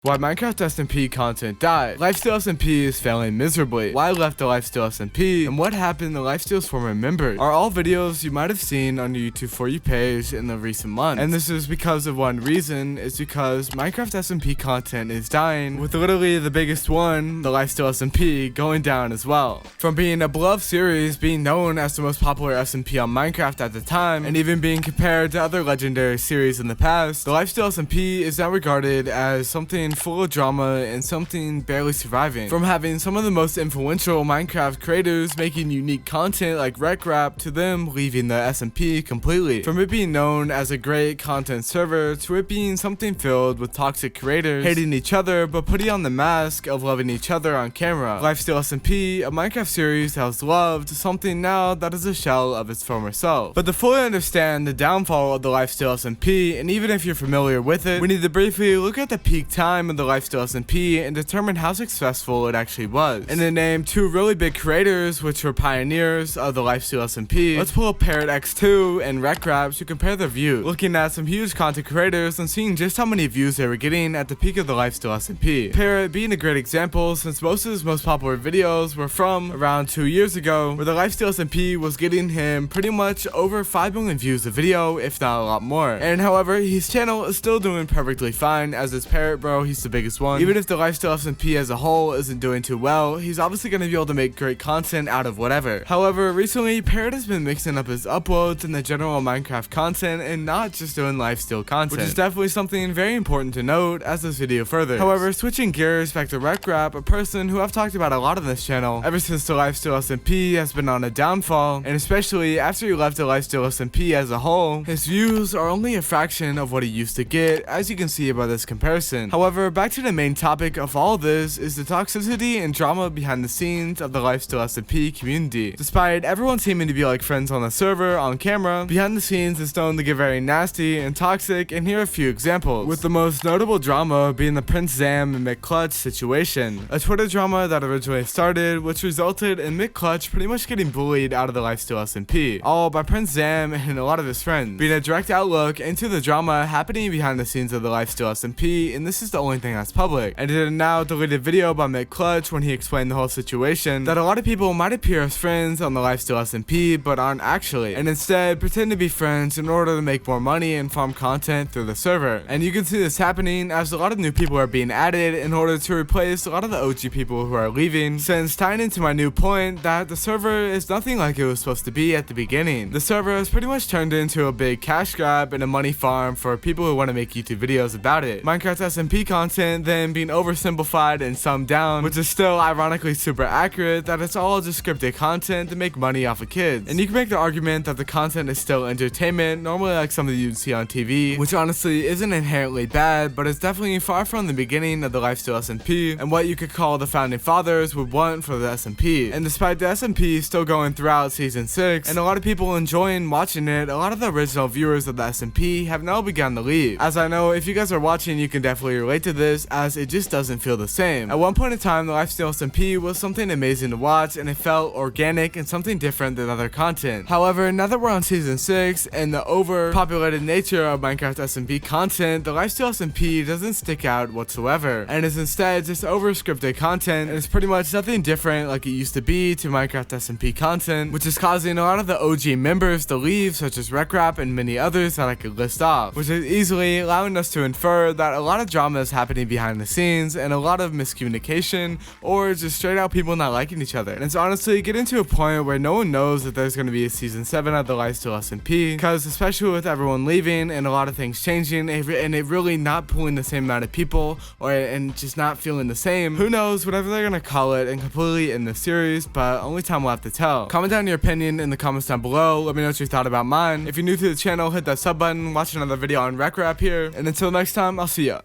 Why Minecraft SMP content died. Lifesteal SMP is failing miserably. Why I left the Lifesteal SMP, and what happened to Lifesteal's former members are all videos you might have seen on your YouTube For You page in the recent months. And this is because of one reason, is because Minecraft SMP content is dying, with literally the biggest one, the Lifesteal SMP, going down as well. From being a beloved series, being known as the most popular SMP on Minecraft at the time, and even being compared to other legendary series in the past, the Lifesteal SMP is now regarded as something full of drama and something barely surviving. From having some of the most influential Minecraft creators making unique content like rekrap to them leaving the SMP completely. From it being known as a great content server to it being something filled with toxic creators hating each other but putting on the mask of loving each other on camera. Lifesteal SMP, a Minecraft series that was loved, to something now that is a shell of its former self. But to fully understand the downfall of the Lifesteal SMP, and even if you're familiar with it, we need to briefly look at the peak time of the Lifesteal SMP and determine how successful it actually was. And to name two really big creators which were pioneers of the Lifesteal SMP, let's pull up Parrot X2 and rekrap to compare their views, looking at some huge content creators and seeing just how many views they were getting at the peak of the Lifesteal SMP. Parrot being a great example, since most of his most popular videos were from around 2 years ago, where the Lifesteal SMP was getting him pretty much over 5 million views a video, if not a lot more. And however, his channel is still doing perfectly fine, as is Parrot bro, he's the biggest one. Even if the Lifesteal SMP as a whole isn't doing too well, he's obviously going to be able to make great content out of whatever. However, recently Parrot has been mixing up his uploads and the general Minecraft content and not just doing Lifesteal content, which is definitely something very important to note as this video furthers. However, switching gears back to rekrap, a person who I've talked about a lot on this channel ever since the Lifesteal SMP has been on a downfall, and especially after he left the Lifesteal SMP as a whole, his views are only a fraction of what he used to get, as you can see by this comparison. However, back to the main topic of all this is the toxicity and drama behind the scenes of the Lifesteal SMP community. Despite everyone seeming to be like friends on the server, on camera, behind the scenes is known to get very nasty and toxic, and here are a few examples, with the most notable drama being the Prince Zam and McClutch situation, a Twitter drama that originally started, which resulted in McClutch pretty much getting bullied out of the Lifesteal SMP, all by Prince Zam and a lot of his friends, being a direct outlook into the drama happening behind the scenes of the Lifesteal SMP, and this is the only thing that's public. And in a now deleted video by McClutch when he explained the whole situation, that a lot of people might appear as friends on the Lifesteal SMP but aren't actually, and instead pretend to be friends in order to make more money and farm content through the server. And you can see this happening as a lot of new people are being added in order to replace a lot of the OG people who are leaving, since tying into my new point that the server is nothing like it was supposed to be at the beginning. The server has pretty much turned into a big cash grab and a money farm for people who want to make YouTube videos about it. Minecraft SMP content then being oversimplified and summed down, which is still ironically super accurate, that it's all just scripted content to make money off of kids. And you can make the argument that the content is still entertainment, normally like something you'd see on TV, which honestly isn't inherently bad, but it's definitely far from the beginning of the Lifesteal SMP and what you could call the founding fathers would want for the SMP. And despite the SMP still going throughout season 6 and a lot of people enjoying watching it, a lot of the original viewers of the SMP have now begun to leave. As I know, if you guys are watching, you can definitely relate to this, as it just doesn't feel the same. At one point in time, the Lifesteal SMP was something amazing to watch, and it felt organic and something different than other content. However, now that we're on season 6 and the overpopulated nature of Minecraft SMP content, the Lifesteal SMP doesn't stick out whatsoever, and is instead just over-scripted content, and it's pretty much nothing different like it used to be to Minecraft SMP content, which is causing a lot of the OG members to leave, such as rekrap and many others that I could list off, which is easily allowing us to infer that a lot of drama is happening behind the scenes and a lot of miscommunication, or just straight out people not liking each other. And it's honestly getting to a point where no one knows that there's going to be a season 7 of the Lifesteal SMP, because especially with everyone leaving and a lot of things changing and it really not pulling the same amount of people, and just not feeling the same, who knows whatever they're going to call it and completely in the series, but only time will have to tell. Comment down your opinion in the comments down below, let me know what you thought about mine. If you're new to the channel, hit that sub button, watch another video on rekrap here, and until next time, I'll see ya.